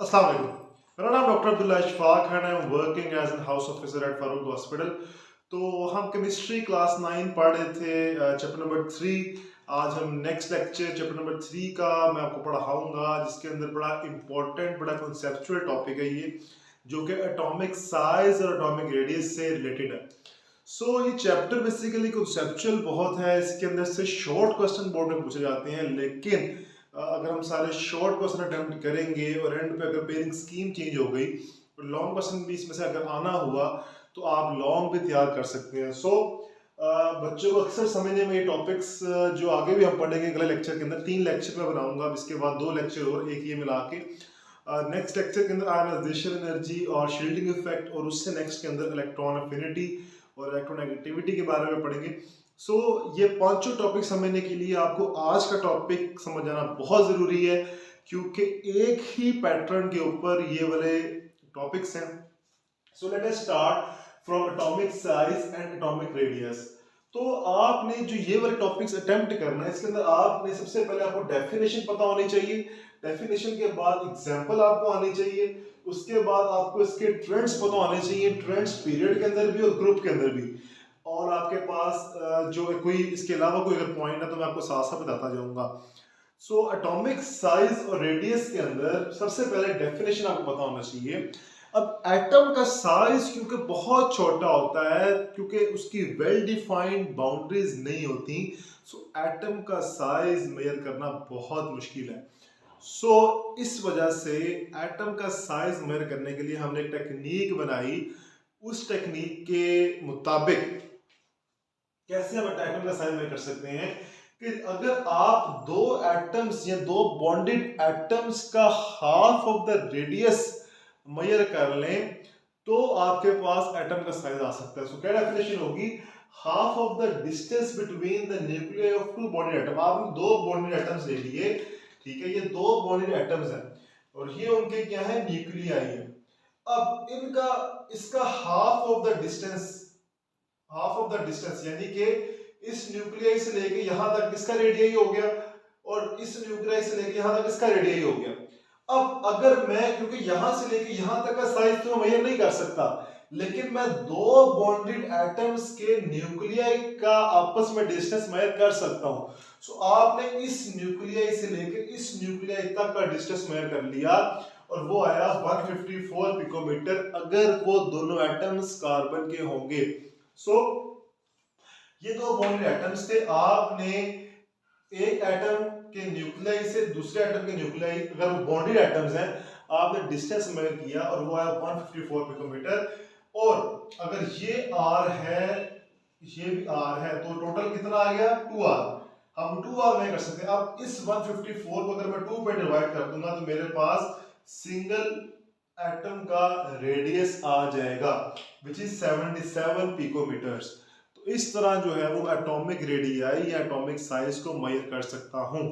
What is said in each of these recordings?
अस्सलाम वालेकुम। मेरा नाम डॉक्टर अब्दुल्ला इशफाक है, I am working as an house officer at Farooq hospital. तो हम केमिस्ट्री क्लास 9 पढ़ रहे थे, चैप्टर नंबर 3। आज हम नेक्स्ट लेक्चर चैप्टर नंबर 3 का मैं आपको पढ़ाऊंगा, जिसके अंदर बड़ा इंपॉर्टेंट बड़ा कॉन्सेप्चुअल टॉपिक है ये, जो कि एटॉमिक साइज और एटॉमिक रेडियस से रिलेटेड है। ये चैप्टर बेसिकली कॉन्सेप्चुअल बहुत है, इसके अंदर से शॉर्ट क्वेश्चन बोर्ड में पूछे जाते हैं, लेकिन अगर हम सारे शॉर्ट क्वेश्चन अटेम्प्ट करेंगे और एंड पे अगर पेयरिंग स्कीम चेंज हो गई और लॉन्ग क्वेश्चन भी इसमें से अगर आना हुआ तो आप लॉन्ग भी तैयार कर सकते हैं। बच्चों को अक्सर समझने में ये टॉपिक्स जो आगे भी हम पढ़ेंगे अगले लेक्चर के अंदर, 3 लेक्चर में बनाऊंगा, इसके बाद 2 लेक्चर और एक ये मिला के नेक्स्ट लेक्चर के अंदर आयनाइजेशन एनर्जी और शील्डिंग इफेक्ट, और उससे नेक्स्ट के अंदर इलेक्ट्रॉन अफिनिटी और इलेक्ट्रोनेगेटिविटी के बारे में पढ़ेंगे। ये पांचों टॉपिक समझने के लिए आपको आज का टॉपिक समझ जाना बहुत जरूरी है, क्योंकि एक ही पैटर्न के ऊपर ये वाले टॉपिक्स हैं। Let us start from atomic size and atomic radius. तो आपने जो ये वाले टॉपिक्स अटेम्प्ट करना है, इसके अंदर आपने सबसे पहले आपको डेफिनेशन पता होनी चाहिए, डेफिनेशन के बाद एग्जांपल आपको आनी चाहिए, उसके बाद आपको इसके ट्रेंड्स पता होने चाहिए, ट्रेंड्स पीरियड के अंदर भी और ग्रुप के अंदर भी। और आपके पास जो कोई इसके अलावा कोई अगर पॉइंट है तो मैं आपको साथ साथ बताता जाऊंगा। एटॉमिक साइज और रेडियस के अंदर सबसे पहले डेफिनेशन आपको पता होना चाहिए। अब एटम का साइज क्योंकि बहुत छोटा होता है, क्योंकि उसकी वेल डिफाइंड बाउंड्रीज नहीं होती, एटम का साइज मेजर करना बहुत मुश्किल है। इस वजह से एटम का साइज मेजर करने के लिए हमने एक टेक्निक बनाई। उस टेक्निक के मुताबिक कैसे हम एटम का साइज मेजर कर सकते हैं कि अगर आप दो एटम्स या दो बॉन्डेड एटम्स का half of the radius measure कर लें तो आपके पास एटम का साइज आ सकता है। क्या डेफिनेशन होगी? Half of the distance between the nuclei of two bonded atom. आपने दो बॉन्डेड एटम्स ले लिए, ठीक है, ये दो बॉन्डेड एटम्स हैं और ये उनके क्या है, न्यूक्लियाई है। अब इनका इसका हाफ ऑफ द डिस्टेंस यानी कि इस न्यूक्लियाई से लेके यहां तक इसका रेडियस हो गया और इस न्यूक्लियाई से लेके यहां तक इसका रेडियस हो गया। अब अगर मैं, क्योंकि यहां से लेके यहां तक का साइज तो मेजर नहीं कर सकता, लेकिन मैं दो बॉन्डेड एटम्स के न्यूक्लियाई का आपस में डिस्टेंस मेजर कर सकता हूं। आपने इस न्यूक्लियाई से लेकर इस न्यूक्लियाई तक का डिस्टेंस मेजर कर लिया और वो आया 154 पिकोमीटर, अगर वो दोनों एटम्स कार्बन के होंगे। ये दो बॉन्डेड एटम्स थे, आपने एक एटम के न्यूक्लियाई से दूसरे एटम के न्यूक्लियाई, अगर वो बॉन्डेड एटम्स हैं, आपने डिस्टेंस मेजर किया और वो आया 154 पिकोमीटर। और अगर ये r है, ये भी r है, तो टोटल कितना आ गया? 2r। हम 2r नहीं कर सकते। अब इस 154 को अगर मैं 2 पे डिवाइड कर दूंगा तो मेरे पास सिंगल एटम का रेडियस आ जाएगा, विच इज 77 पिकोमीटर्स। तो इस तरह जो है वो एटॉमिक रेडियाई या एटॉमिक साइज को मेजर कर सकता हूं।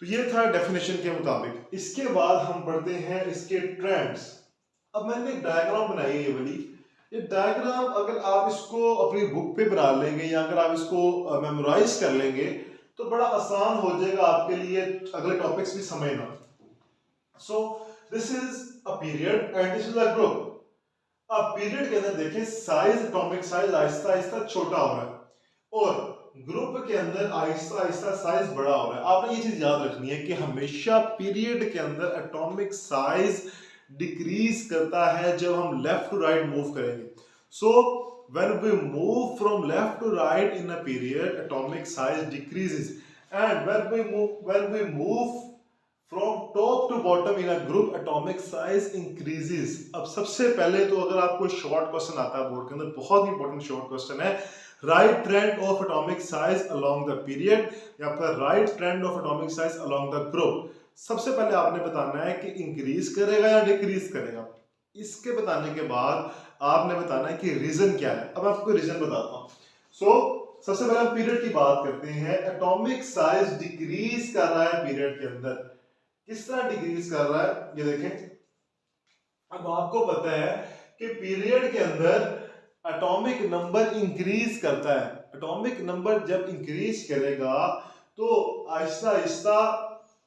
तो ये था डेफिनेशन के मुताबिक। इसके बाद हम बढ़ते हैं इसके ट्रेंड्स। अब मैंने एक डायग्राम बनाई है, ये वाली। ये डायग्राम अगर आप इसको अपनी बुक पे बना लेंगे या अगर आप इसको मेमोराइज कर लेंगे तो बड़ा आसान हो जाएगा आपके लिए अगले टॉपिक्स भी समझना। This is a period and this is a group. अब पीरियड के अंदर देखें size, atomic size Aahista Aahista छोटा हो रहा है और ग्रुप के अंदर आहिस्ता आहिस्ता साइज बड़ा हो रहा है। आपने ये चीज याद रखनी है कि हमेशा पीरियड के अंदर एटॉमिक साइज डिक्रीज करता है जब हम लेफ्ट टू राइट मूव करेंगे। When we move from left to right in a period, atomic size decreases, and when we move from top to bottom in a group, atomic size increases. अब सबसे पहले तो अगर आपको short question आता है board के अंदर, बहुत इंपॉर्टेंट शॉर्ट क्वेश्चन है, right trend of atomic size along the period या फिर right trend of atomic size along the group. सबसे पहले आपने बताना है कि इंक्रीज करेगा या डिक्रीज करेगा। इसके बताने के बाद आपने बताना है कि रीजन क्या है। अब आपको रीजन बताता हूं। सबसे पहले हम पीरियड की बात करते हैं। एटॉमिक साइज डिक्रीज कर रहा है पीरियड के अंदर। किस तरह डिक्रीज कर रहा है ये देखें। अब आपको पता है कि पीरियड के अंदर एटॉमिक नंबर इंक्रीज करता है। एटॉमिक नंबर जब इंक्रीज करेगा तो Aahista Aahista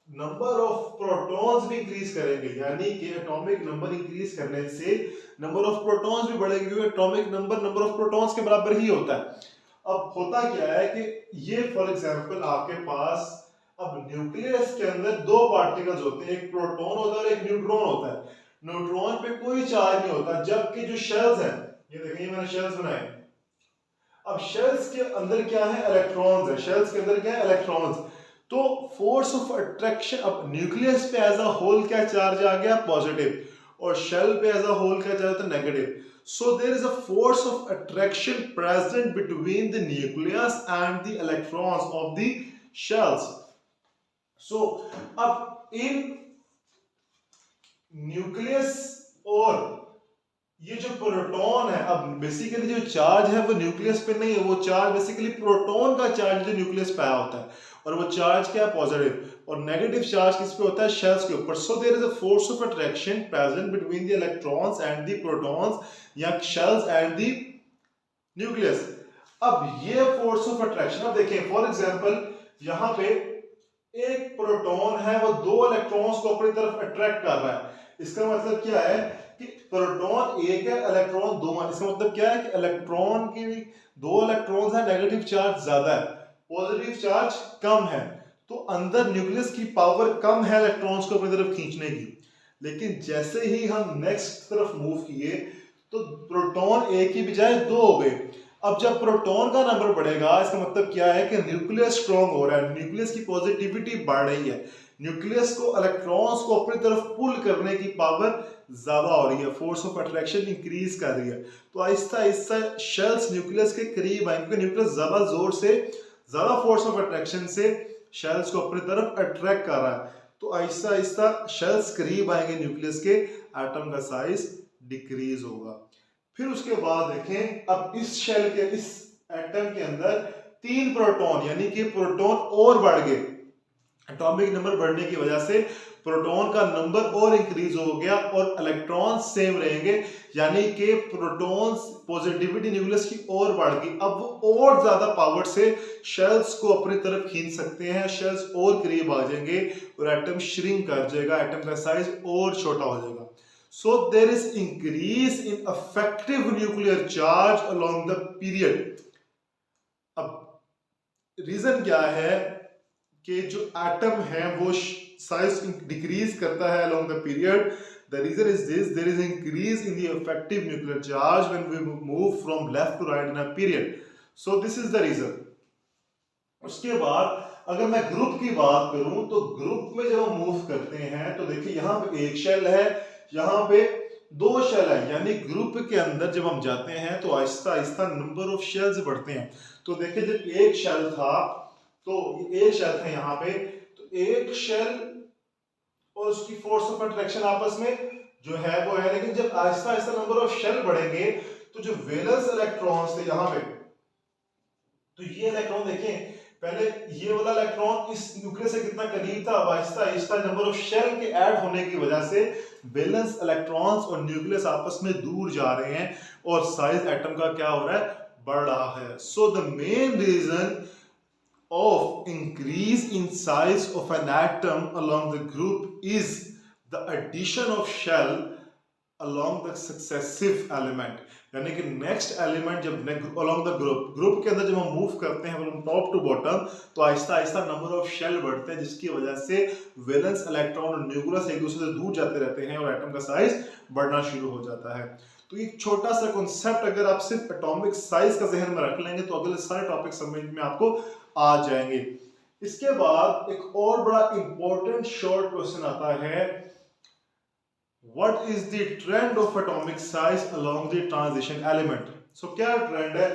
number of protons भी इंक्रीज करेंगे, यानी कि एटॉमिक नंबर इंक्रीज करने से नंबर ऑफ प्रोटॉन्स भी बढ़ेंगे, क्योंकि atomic number number of protons के बराबर ही होता है। अब होता क्या है कि ये फॉर एग्जांपल आपके पास अब न्यूक्लियस के अंदर दो पार्टिकल्स होते हैं, एक प्रोटॉन होता है और एक न्यूट्रॉन होता है। न्यूट्रॉन पे कोई चार्ज नहीं होता, जबकि जो शेल्स हैं, ये देखिए मैंने शेल्स बनाए। अब शेल्स के अंदर क्या है, इलेक्ट्रॉन्स है। शेल्स के अंदर क्या है, इलेक्ट्रॉन्स। तो फोर्स ऑफ अट्रैक्शन, अब न्यूक्लियस पे एज अ होल क्या चार्ज आ गया, पॉजिटिव, और शेल पे एज अ होल क्या चार्ज आता है, negative. So there is a force of attraction present between the nucleus and the electrons of the shells. So अब इन न्यूक्लियस और ये जो प्रोटॉन है, अब बेसिकली जो चार्ज है वो न्यूक्लियस पे नहीं है, वो चार्ज बेसिकली प्रोटॉन का चार्ज जो न्यूक्लियस पे आया होता है, और वो चार्ज क्या है, पॉजिटिव, और नेगेटिव चार्ज किस पे होता है, शेल्स के ऊपर। So there is a force of attraction present between the electrons and the protons, या शेल्स एंड द न्यूक्लियस। अब ये फोर्स ऑफ अट्रैक्शन, अब देखें फॉर एग्जांपल यहाँ पे एक प्रोटॉन है, वो दो इलेक्ट्रॉन्स को अपनी तरफ अट्रैक्ट कर रहा है। इसका मतलब क्या है कि प्रोटॉन एक है, इलेक्ट्रॉन दो है। इसका मतलब क्या है कि इलेक्ट्रॉन की दो इलेक्ट्रॉन्स है, नेगेटिव चार्ज ज्यादा है, पॉजिटिव चार्ज कम है। तो अंदर न्यूक्लियस की पावर कम है इलेक्ट्रॉन्स को अपनी तरफ खींचने की। लेकिन जैसे ही हम नेक्स्ट तरफ मूव किए तो प्रोटॉन एक की बजाय दो हो गए। अब जब प्रोटॉन का नंबर बढ़ेगा, इसका मतलब क्या है कि न्यूक्लियस स्ट्रॉन्ग हो रहा है, न्यूक्लियस की पॉजिटिविटी बढ़ रही है, न्यूक्लियस को इलेक्ट्रॉन्स को अपनी तरफ पुल करने की पावर ज्यादा हो रही है, फोर्स ऑफ अट्रैक्शन इंक्रीज कर रही है। तो आहिस्ता आहिस्ता शेल्स न्यूक्लियस के करीब आएंगे, क्योंकि न्यूक्लियस ज्यादा जोर से, ज्यादा फोर्स ऑफ अट्रैक्शन से शेल्स को अपनी तरफ अट्रैक्ट कर रहा है। तो आहिस्ता आहिस्ता शेल्स करीब आएंगे न्यूक्लियस के, एटम का साइज डिक्रीज होगा। फिर उसके बाद देखें, अब इस शेल के, इस एटम के अंदर तीन प्रोटॉन, यानी कि प्रोटॉन और बढ़ गए, एटॉमिक नंबर बढ़ने की वजह से प्रोटॉन का नंबर और इंक्रीज हो गया, और इलेक्ट्रॉन सेम रहेंगे, यानी कि प्रोटॉन्स पॉजिटिविटी न्यूक्लियस की और बढ़ गई। अब वो और ज्यादा पावर से शेल्स को अपनी तरफ खींच सकते हैं, शेल्स और करीब आ जाएंगे, और एटम श्रिंक कर जाएगा, एटम का साइज और छोटा हो जाएगा। So there is increase in effective nuclear charge along the period. अब रीजन क्या है कि जो एटम है वो साइज डिक्रीज करता है along the period. The reason is this: there is increase in the effective nuclear charge when we move from left to right in a period. So this is the reason. उसके बाद अगर मैं group की बात करूं तो group में जब हम मूव करते हैं तो देखिए यहाँ पे एक शेल है, यहाँ पे दो शेल है, यानी ग्रुप के अंदर जब हम जाते हैं तो Aahista Aahista number of shells बढ़ते हैं। तो देखिए जब एक शेल था, तो एक शेल था यहाँ पे, तो एक शेल और उसकी फोर्स ऑफ अट्रैक्शन आपस में जो है वो है, लेकिन जब Aahista Aahista number of shell बढ़ेंगे तो जो वैलेंस इलेक्ट्रॉन्स थे यहाँ पे, तो ये इलेक्ट्रॉन देखें, पहले ये वाला इलेक्ट्रॉन इस न्यूक्लियस से कितना करीब था, Aahista Aahista number of shell के ऐड होने की वजह से वैलेंस इलेक्ट्रॉन्स और न्यूक्लियस आपस में दूर जा रहे हैं, और साइज एटम का क्या हो रहा है, बढ़ रहा है। So the main reason of increase in size of an atom along the group is the addition of shell along the successive element, यानी कि नेक्स्ट एलिमेंट जब along the ग्रुप के अंदर जब हम मूव करते हैं फ्रॉम टॉप टू बॉटम, तो Aahista Aahista number of shell बढ़ते हैं, जिसकी वजह से वैलेंस इलेक्ट्रॉन और न्यूक्लियस एक दूसरे से दूर जाते रहते हैं और एटम का साइज बढ़ना शुरू हो जाता है। तो एक छोटा सा कॉन्सेप्ट अगर आप सिर्फ एटॉमिक साइज का जहन में रख लेंगे तो अगले सारे टॉपिक समझ में आपको आ जाएंगे। इसके बाद एक और बड़ा इंपॉर्टेंट शॉर्ट क्वेश्चन आता है, what is the trend of atomic size along the transition element. So क्या ट्रेंड है,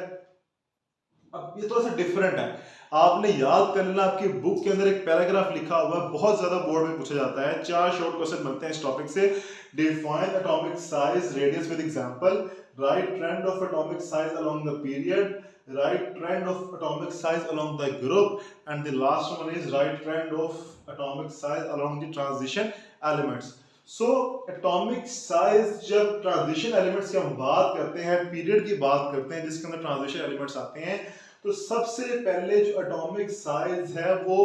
अब ये थोड़ा सा डिफरेंट है, आपने याद कर लेना, आपकी बुक के अंदर एक पैराग्राफ लिखा हुआ है, बहुत ज्यादा बोर्ड में पूछा जाता है, 4 शॉर्ट क्वेश्चन बनते हैं इस टॉपिक से। Define atomic size radius with example, right trend of atomic size along the period, right trend of atomic size along the group, and the last one is right trend of atomic size along the transition elements. So atomic size, जब transition elements की हम बात करते हैं, period की बात करते हैं जिसके अंदर transition elements आते हैं, तो सबसे पहले जो atomic size है वो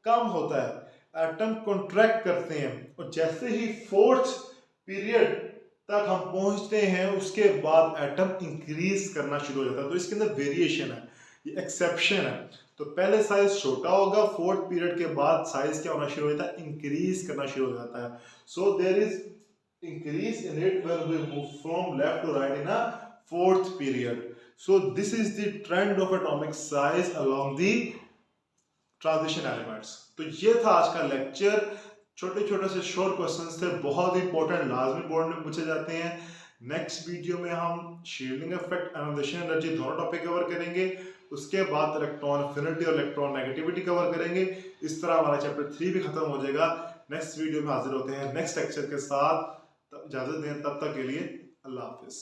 कम होता है, एटम कॉन्ट्रैक्ट करते हैं और जैसे ही फोर्थ पीरियड तक हम पहुंचते हैं उसके बाद एटम इंक्रीज करना शुरू हो जाता है। तो इसके अंदर वेरिएशन है, ये एक्सेप्शन है। तो पहले साइज छोटा होगा, फोर्थ पीरियड के बाद साइज क्या होना शुरू हो जाता है, इंक्रीज करना शुरू हो जाता है। So there is increase in it when we move from left to right in a fourth period. So this is the trend of atomic size along the transition elements. तो ये था आज का लेक्चर। छोटे छोटे से शॉर्ट क्वेश्चंस थे, बहुत इंपॉर्टेंट, लाजमी बोर्ड में पूछे जाते हैं। नेक्स्ट वीडियो में हम शील्डिंग इफेक्ट, आयोनाइजेशन एनर्जी दोनों टॉपिक कवर करेंगे। उसके बाद इलेक्ट्रॉन एफिनिटी और इलेक्ट्रॉन नेगेटिविटी कवर करेंगे। इस तरह हमारा चैप्टर 3 भी खत्म हो जाएगा। नेक्स्ट वीडियो में हाजिर होते हैं नेक्स्ट लेक्चर के साथ। इजाजत दें, तब तक के लिए अल्लाह हाफिज।